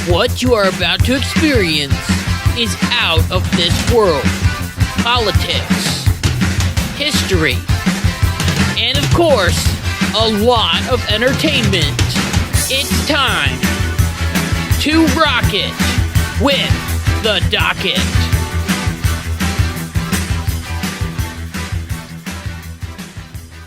What you are about to experience is out of this world. Politics, history, and of course, a lot of entertainment. It's time to rock it with the Docket.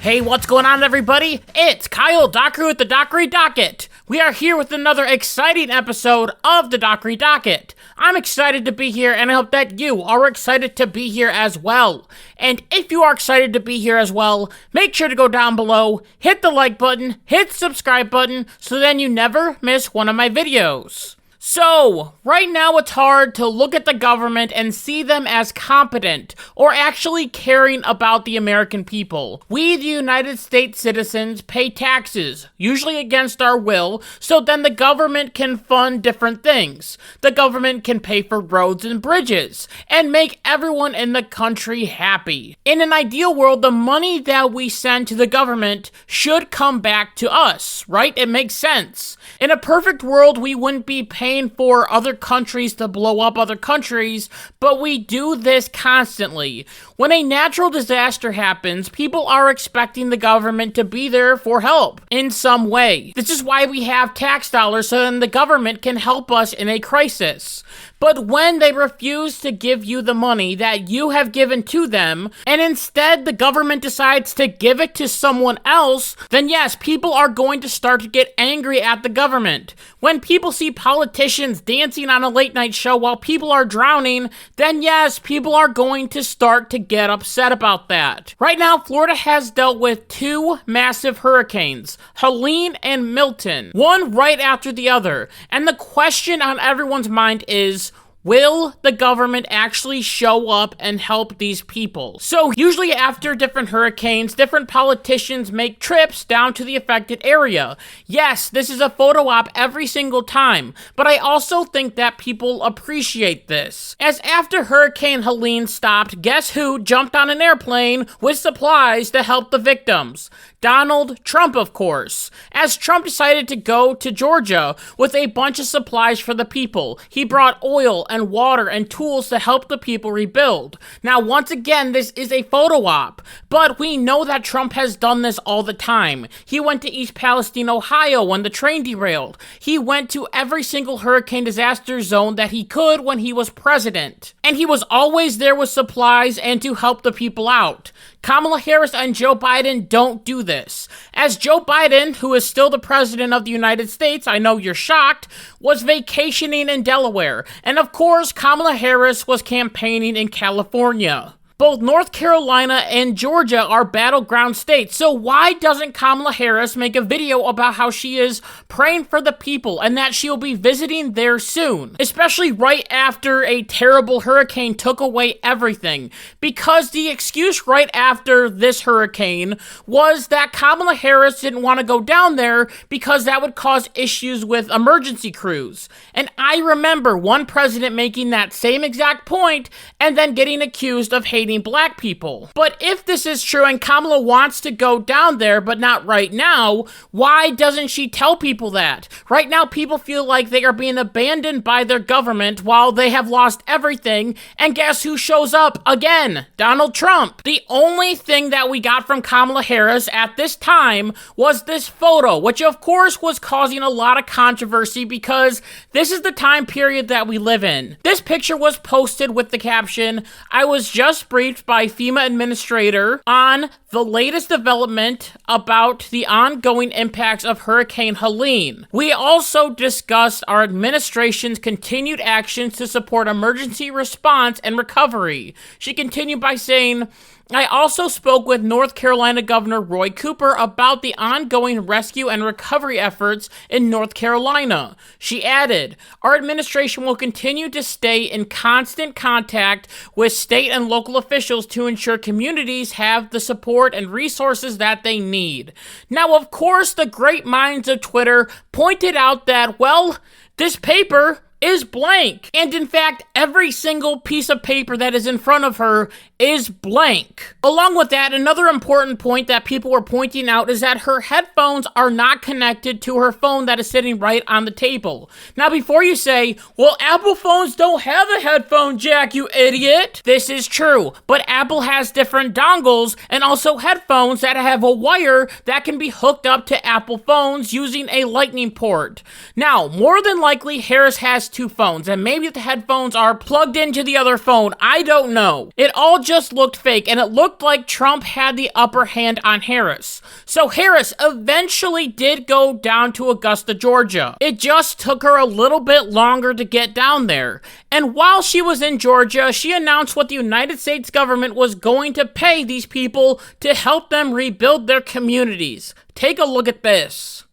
Hey, what's going on, everybody? It's Kyle Dockery with the Dockery Docket. We are here with another exciting episode of the Dockery Docket. I'm excited to be here, and I hope that you are excited to be here as well. And if you are excited to be here as well, make sure to go down below, hit the like button, hit the subscribe button, so then you never miss one of my videos. So, right now it's hard to look at the government and see them as competent or actually caring about the American people. We, the United States citizens, pay taxes, usually against our will, so then the government can fund different things. The government can pay for roads and bridges and make everyone in the country happy. In an ideal world, the money that we send to the government should come back to us, right? It makes sense. In a perfect world, we wouldn't be paying for other countries to blow up other countries, but we do this constantly. When a natural disaster happens, people are expecting the government to be there for help in some way. This is why we have tax dollars, so then the government can help us in a crisis. But when they refuse to give you the money that you have given to them, and instead the government decides to give it to someone else, then yes, people are going to start to get angry at the government. When people see politicians dancing on a late night show while people are drowning, then yes, people are going to start to get upset about that. Right now, Florida has dealt with two massive hurricanes, Helene and Milton, one right after the other. And the question on everyone's mind is, will the government actually show up and help these people? So usually after different hurricanes, different politicians make trips down to the affected area. Yes, this is a photo op every single time, but I also think that people appreciate this. As after Hurricane Helene stopped, guess who jumped on an airplane with supplies to help the victims? Donald Trump, of course. As Trump decided to go to Georgia with a bunch of supplies for the people, he brought oil and water and tools to help the people rebuild. Now, once again, this is a photo op, but we know that Trump has done this all the time. He went to East Palestine, Ohio when the train derailed. He went to every single hurricane disaster zone that he could when he was president. And he was always there with supplies and to help the people out. Kamala Harris and Joe Biden don't do this. As Joe Biden, who is still the president of the United States, I know you're shocked, was vacationing in Delaware. And of course, Kamala Harris was campaigning in California. Both North Carolina and Georgia are battleground states, so why doesn't Kamala Harris make a video about how she is praying for the people and that she'll be visiting there soon? Especially right after a terrible hurricane took away everything. Because the excuse right after this hurricane was that Kamala Harris didn't want to go down there because that would cause issues with emergency crews. And I remember one president making that same exact point and then getting accused of hating black people. But if this is true and Kamala wants to go down there, but not right now, why doesn't she tell people that? Right now, people feel like they are being abandoned by their government while they have lost everything, and guess who shows up again? Donald Trump. The only thing that we got from Kamala Harris at this time was this photo, which of course was causing a lot of controversy because this is the time period that we live in. This picture was posted with the caption, "I was just briefed by FEMA administrator on the latest development about the ongoing impacts of Hurricane Helene. We also discussed our administration's continued actions to support emergency response and recovery." She continued by saying, "I also spoke with North Carolina Governor Roy Cooper about the ongoing rescue and recovery efforts in North Carolina." She added, "Our administration will continue to stay in constant contact with state and local officials to ensure communities have the support and resources that they need." Now, of course, the great minds of Twitter pointed out that, well, this paper is blank. And in fact, every single piece of paper that is in front of her is blank. Along with that, another important point that people were pointing out is that her headphones are not connected to her phone that is sitting right on the table. Now, before you say, well, Apple phones don't have a headphone jack, you idiot. This is true, but Apple has different dongles and also headphones that have a wire that can be hooked up to Apple phones using a lightning port. Now, more than likely, Harris has two phones, and maybe the headphones are plugged into the other phone. I don't know. It all just looked fake, and it looked like Trump had the upper hand on Harris. So Harris eventually did go down to Augusta, Georgia. It just took her a little bit longer to get down there. And while she was in Georgia, she announced what the United States government was going to pay these people to help them rebuild their communities. Take a look at this.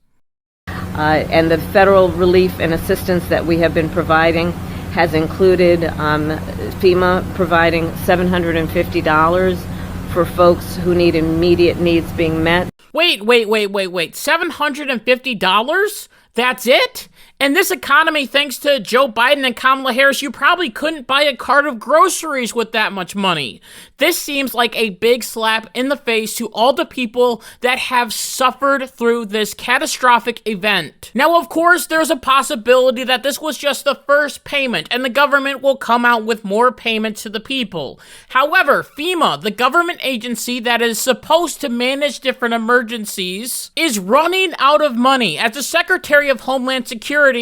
And the federal relief and assistance that we have been providing has included FEMA providing $750 for folks who need immediate needs being met. Wait. $750? That's it? In this economy, thanks to Joe Biden and Kamala Harris, you probably couldn't buy a cart of groceries with that much money. This seems like a big slap in the face to all the people that have suffered through this catastrophic event. Now, of course, there's a possibility that this was just the first payment and the government will come out with more payments to the people. However, FEMA, the government agency that is supposed to manage different emergencies, is running out of money. As the Secretary of Homeland Security,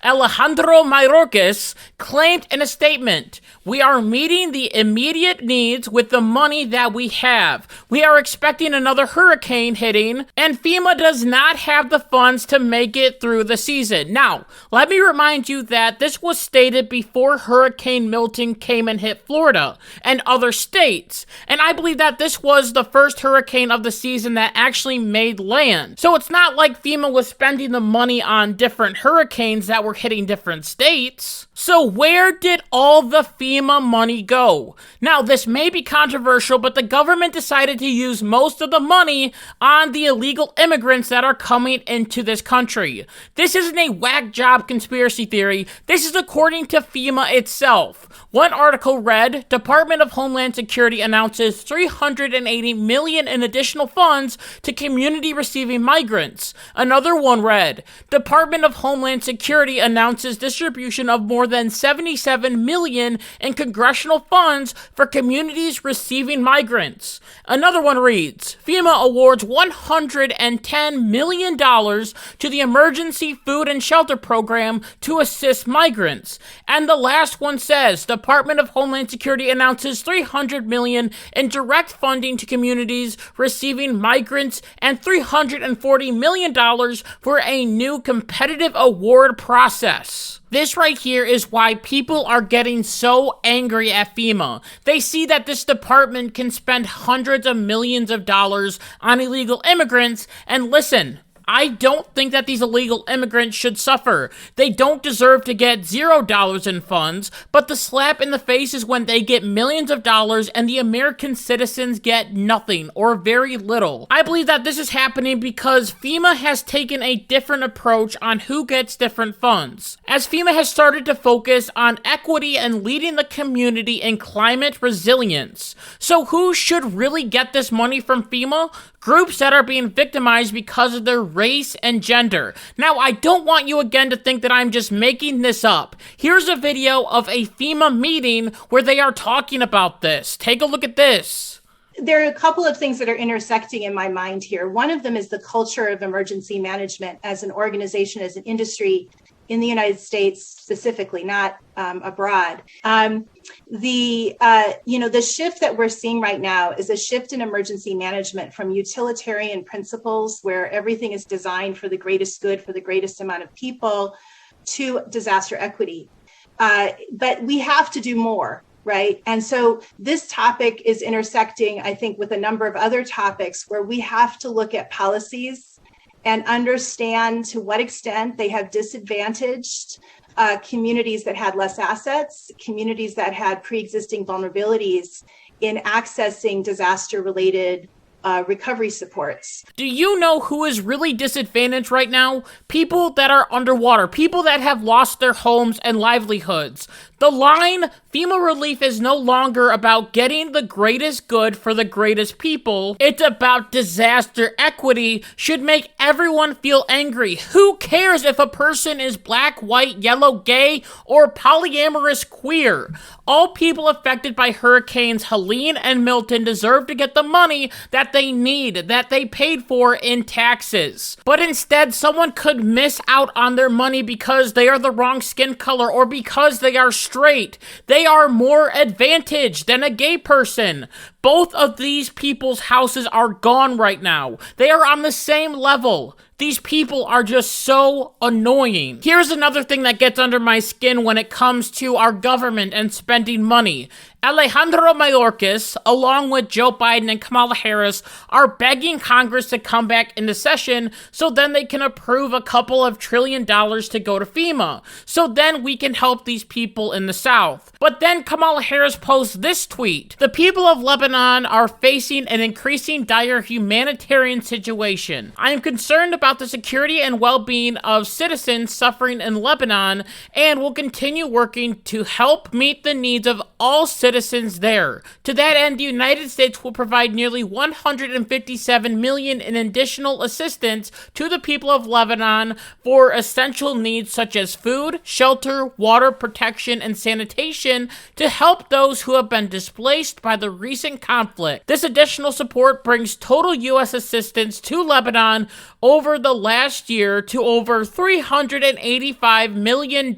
Alejandro Mayorkas, claimed in a statement, "We are meeting the immediate needs with the money that we have. We are expecting another hurricane hitting, and FEMA does not have the funds to make it through the season." Now, let me remind you that this was stated before Hurricane Milton came and hit Florida and other states. And I believe that this was the first hurricane of the season that actually made land. So it's not like FEMA was spending the money on different hurricanes that were hitting different states. So where did all the FEMA money go? Now, this may be controversial, but the government decided to use most of the money on the illegal immigrants that are coming into this country. This isn't a whack job conspiracy theory. This is according to FEMA itself. One article read, Department of Homeland Security announces $380 million in additional funds to community receiving migrants. Another one read, Department of Homeland Security announces distribution of more than $77 million in congressional funds for communities receiving migrants. Another one reads, FEMA awards $110 million to the Emergency Food and Shelter Program to assist migrants. And the last one says, Department of Homeland Security announces $300 million in direct funding to communities receiving migrants and $340 million for a new competitive award process. This right here is why people are getting so angry at FEMA. They see that this department can spend hundreds of millions of dollars on illegal immigrants, and listen, I don't think that these illegal immigrants should suffer. They don't deserve to get $0 in funds, but the slap in the face is when they get millions of dollars and the American citizens get nothing or very little. I believe that this is happening because FEMA has taken a different approach on who gets different funds. As FEMA has started to focus on equity and leading the community in climate resilience. So who should really get this money from FEMA? Groups that are being victimized because of their race and gender. Now, I don't want you again to think that I'm just making this up. Here's a video of a FEMA meeting where they are talking about this. Take a look at this. There are a couple of things that are intersecting in my mind here. One of them is the culture of emergency management as an organization, as an industry in the United States specifically, not abroad. The shift that we're seeing right now is a shift in emergency management from utilitarian principles where everything is designed for the greatest good for the greatest amount of people to disaster equity. But we have to do more, right? And so this topic is intersecting, I think, with a number of other topics where we have to look at policies and understand to what extent they have disadvantaged communities that had less assets, communities that had pre-existing vulnerabilities in accessing disaster-related recovery supports. Do you know who is really disadvantaged right now? People that are underwater, people that have lost their homes and livelihoods. The line, FEMA relief is no longer about getting the greatest good for the greatest people. It's about disaster equity should make everyone feel angry. Who cares if a person is black, white, yellow, gay, or polyamorous queer? All people affected by hurricanes Helene and Milton deserve to get the money that they need, that they paid for in taxes. But instead, someone could miss out on their money because they are the wrong skin color or because they are straight. They are more advantaged than a gay person. Both of these people's houses are gone right now. They are on the same level. These people are just so annoying. Here's another thing that gets under my skin when it comes to our government and spending money. Alejandro Mayorkas, along with Joe Biden and Kamala Harris, are begging Congress to come back into session so then they can approve a couple of $1 trillion to go to FEMA. So then we can help these people in the South. But then Kamala Harris posts this tweet. The people of Lebanon are facing an increasing dire humanitarian situation. I am concerned about the security and well-being of citizens suffering in Lebanon and will continue working to help meet the needs of all citizens there. To that end, the United States will provide nearly $157 million in additional assistance to the people of Lebanon for essential needs such as food, shelter, water, protection, and sanitation to help those who have been displaced by the recent conflict. This additional support brings total U.S. assistance to Lebanon over the last year to over $385 million.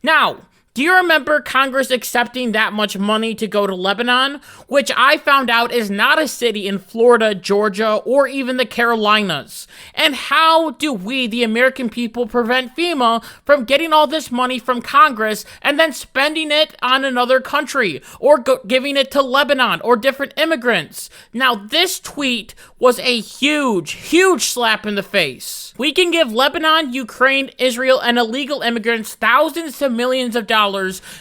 Now, do you remember Congress accepting that much money to go to Lebanon? Which I found out is not a city in Florida, Georgia, or even the Carolinas. And how do we, the American people, prevent FEMA from getting all this money from Congress and then spending it on another country, or giving it to Lebanon, or different immigrants? Now, this tweet was a huge, huge slap in the face. We can give Lebanon, Ukraine, Israel, and illegal immigrants thousands to millions of dollars,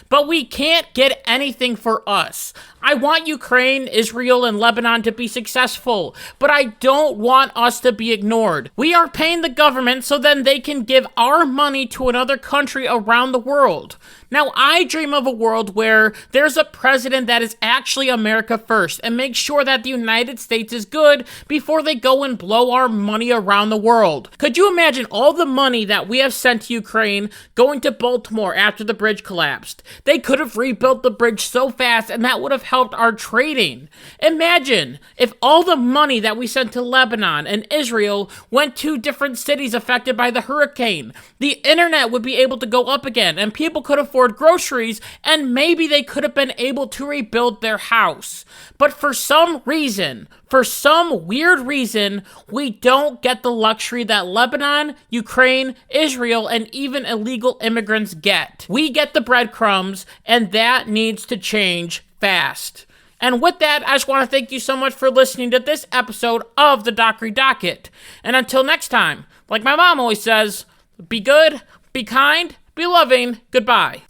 but we can't get anything for us. I want Ukraine, Israel, and Lebanon to be successful, but I don't want us to be ignored. We are paying the government so then they can give our money to another country around the world. Now, I dream of a world where there's a president that is actually America first and makes sure that the United States is good before they go and blow our money around the world. Could you imagine all the money that we have sent to Ukraine going to Baltimore after the bridge collapsed? They could have rebuilt the bridge so fast, and that would have helped our trading. Imagine if all the money that we sent to Lebanon and Israel went to different cities affected by the hurricane. The internet would be able to go up again, and people could afford groceries, and maybe they could have been able to rebuild their house. But for some reason, for some weird reason, we don't get the luxury that Lebanon, Ukraine, Israel, and even illegal immigrants get. We get the breadcrumbs, and that needs to change fast. And with that, I just want to thank you so much for listening to this episode of the Dockery Docket. And until next time, like my mom always says, be good, be kind, be loving, goodbye.